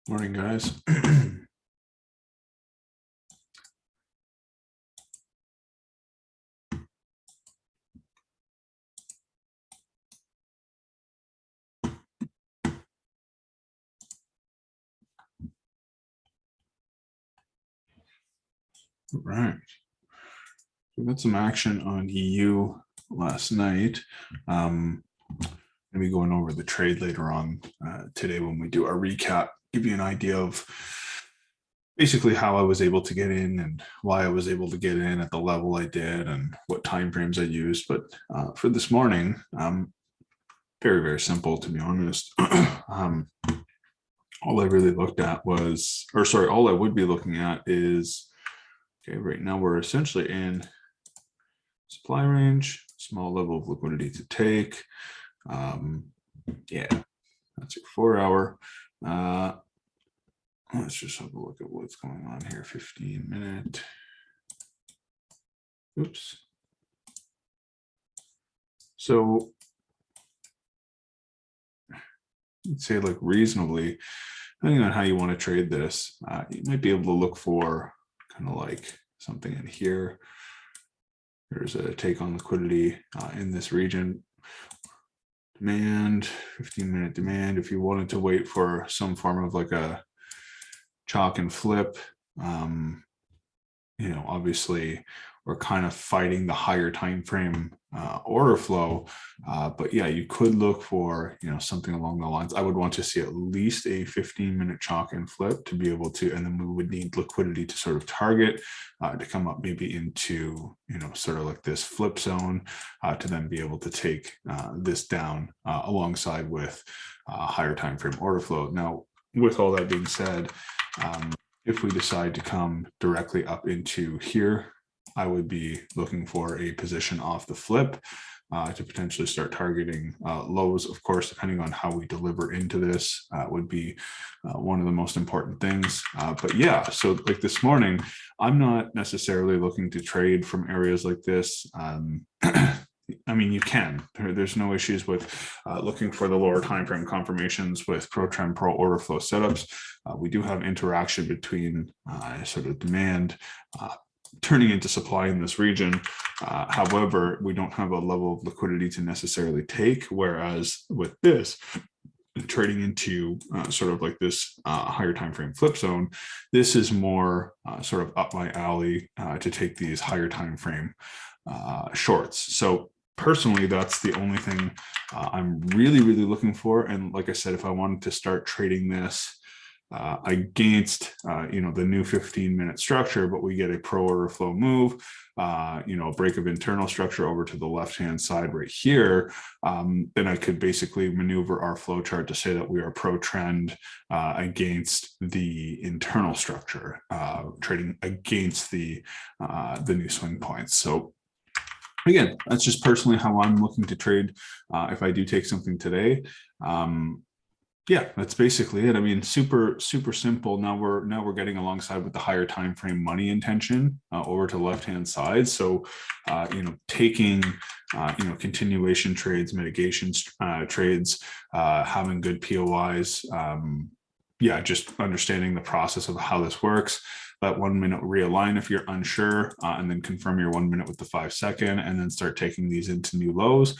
Morning, guys. All right. We got some action on EU last night. Maybe going over the trade later on today when we do our recap, give you an idea of basically how I was able to get in and why I was able to get in at the level I did and what timeframes I used. But for this morning, very, very simple, to be honest. All I really looked at was, all I would be looking at is, okay, right now we're essentially in supply range, small level of liquidity to take. Yeah, that's your 4 hour. Let's just have a look at what's going on here. 15-minute. Oops. So let's say like reasonably, depending on how you want to trade this, you might be able to look for kind of like something in here. There's a take on liquidity in this region. Demand, 15-minute demand. If you wanted to wait for some form of like a chalk and flip, obviously we're kind of fighting the higher time frame order flow, but yeah, you could look for something along the lines. I would want to see at least a 15-minute chalk and flip to be able to, and then we would need liquidity to sort of target to come up maybe into sort of like this flip zone to then be able to take this down alongside with higher time frame order flow. Now, with all that being said, if we decide to come directly up into here, I would be looking for a position off the flip to potentially start targeting lows. Of course, depending on how we deliver into this would be one of the most important things. But yeah, so like this morning, I'm not necessarily looking to trade from areas like this. I mean, you can. There's no issues with looking for the lower time frame confirmations with ProTrend Pro order flow setups. We do have interaction between sort of demand turning into supply in this region. However, we don't have a level of liquidity to necessarily take, whereas with this, trading into sort of like this higher time frame flip zone, this is more sort of up my alley to take these higher time frame shorts. So personally, that's the only thing I'm really, really looking for. And like I said, if I wanted to start trading this against the new 15-minute structure, but we get a pro order flow move, a break of internal structure over to the left-hand side right here, then I could basically maneuver our flow chart to say that we are pro trend against the internal structure, trading against the new swing points. So again, that's just personally how I'm looking to trade if I do take something today. Yeah, that's basically it. I mean, super, super simple. Now we're getting alongside with the higher time frame money intention over to the left-hand side. So, taking, continuation trades, mitigation trades, having good POIs. Yeah, just understanding the process of how this works. Let 1 minute realign if you're unsure, and then confirm your 1 minute with the 5 second, and then start taking these into new lows.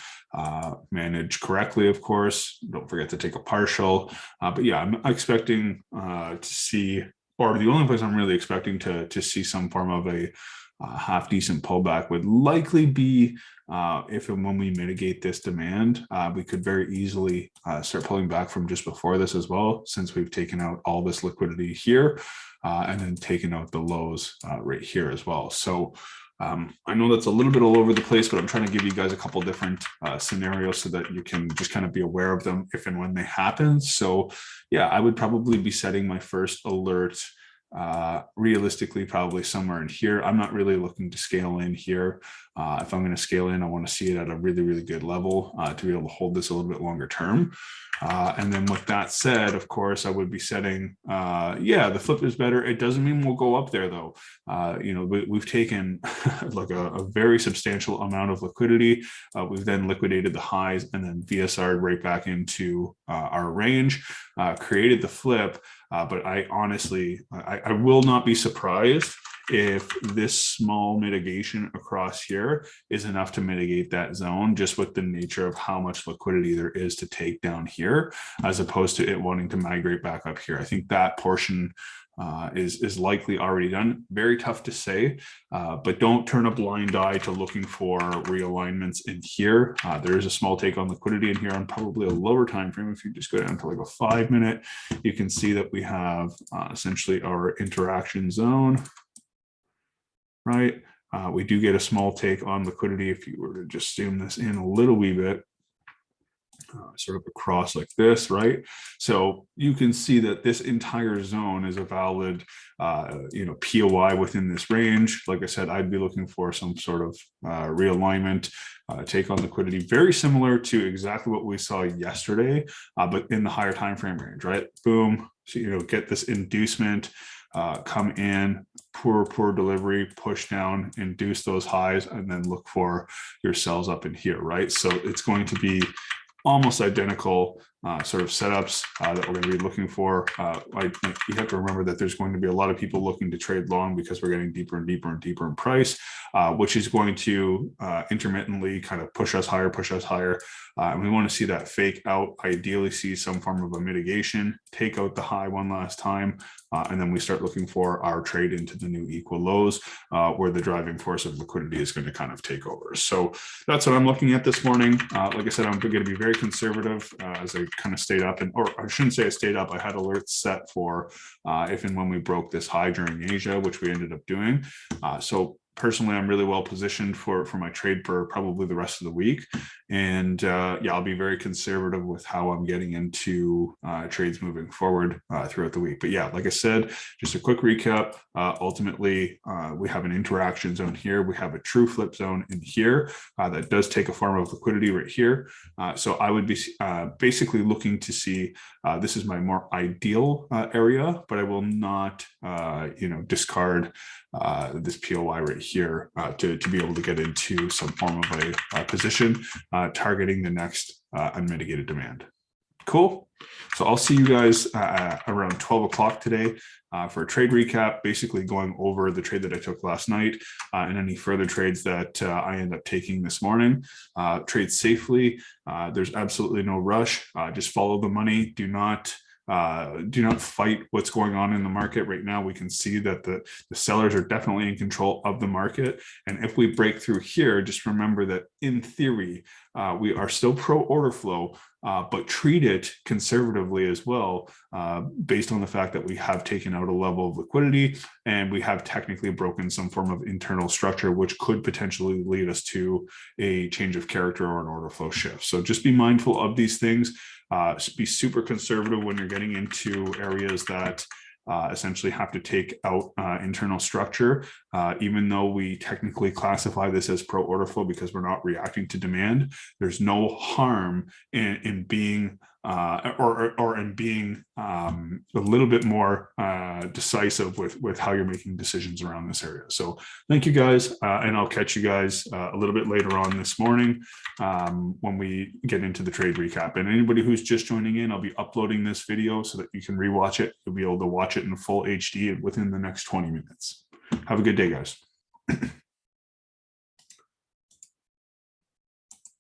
Manage correctly, of course. Don't forget to take a partial. But yeah, I'm expecting to see, or the only place I'm really expecting to see some form of a half decent pullback would likely be if and when we mitigate this demand. We could very easily start pulling back from just before this as well, since we've taken out all this liquidity here and then taken out the lows right here as well. So I know that's a little bit all over the place, but I'm trying to give you guys a couple different scenarios so that you can just kind of be aware of them if and when they happen. So yeah, I would probably be setting my first alert realistically probably somewhere in here. I'm not really looking to scale in here. If I'm going to scale in, I want to see it at a really, really good level to be able to hold this a little bit longer term. And then with that said, of course, I would be setting, yeah, the flip is better. It doesn't mean we'll go up there though. We've taken like a very substantial amount of liquidity. We've then liquidated the highs and then VSR'd right back into our range, created the flip. But I honestly, I will not be surprised if this small mitigation across here is enough to mitigate that zone, just with the nature of how much liquidity there is to take down here, as opposed to it wanting to migrate back up here. I think that portion is likely already done. Very tough to say, but don't turn a blind eye to looking for realignments in here. There is a small take on liquidity in here on probably a lower time frame. If you just go down to like a 5 minute, you can see that we have essentially our interaction zone. Right, we do get a small take on liquidity if you were to just zoom this in a little wee bit, sort of across like this, right? So you can see that this entire zone is a valid, POI within this range. Like I said, I'd be looking for some sort of realignment, take on liquidity, very similar to exactly what we saw yesterday, but in the higher time frame range, right? Boom, so get this inducement. Come in, poor delivery, push down, induce those highs, and then look for your sells up in here, right? So it's going to be almost identical sort of setups that we're going to be looking for. You have to remember that there's going to be a lot of people looking to trade long because we're getting deeper and deeper and deeper in price, which is going to intermittently kind of push us higher. And we want to see that fake out, ideally see some form of a mitigation, take out the high one last time, and then we start looking for our trade into the new equal lows, where the driving force of liquidity is going to kind of take over. So that's what I'm looking at this morning. Like I said, I'm going to be very conservative as I kind of stayed up, or I shouldn't say I stayed up. I had alerts set for if and when we broke this high during Asia, which we ended up doing. So personally, I'm really well positioned for my trade for probably the rest of the week. And I'll be very conservative with how I'm getting into trades moving forward throughout the week. But yeah, like I said, just a quick recap. Ultimately, we have an interaction zone here. We have a true flip zone in here that does take a form of liquidity right here. So I would be basically looking to see, this is my more ideal area, but I will not, discard this POI right here to be able to get into some form of a position targeting the next unmitigated demand. Cool. So I'll see you guys around 12 o'clock today for a trade recap, basically going over the trade that I took last night and any further trades that I end up taking this morning. Trade safely. There's absolutely no rush. Just follow the money. Do not fight what's going on in the market right now. We can see that the sellers are definitely in control of the market. And if we break through here, just remember that in theory, we are still pro order flow, but treat it conservatively as well, based on the fact that we have taken out a level of liquidity and we have technically broken some form of internal structure, which could potentially lead us to a change of character or an order flow shift. So just be mindful of these things. Be super conservative when you're getting into areas that essentially have to take out internal structure, even though we technically classify this as pro order flow because we're not reacting to demand. There's no harm in being in being a little bit more decisive with how you're making decisions around this area. So thank you guys, and I'll catch you guys a little bit later on this morning when we get into the trade recap. And anybody who's just joining in, I'll be uploading this video so that you can rewatch it. You'll be able to watch it in full HD within the next 20 minutes. Have a good day, guys.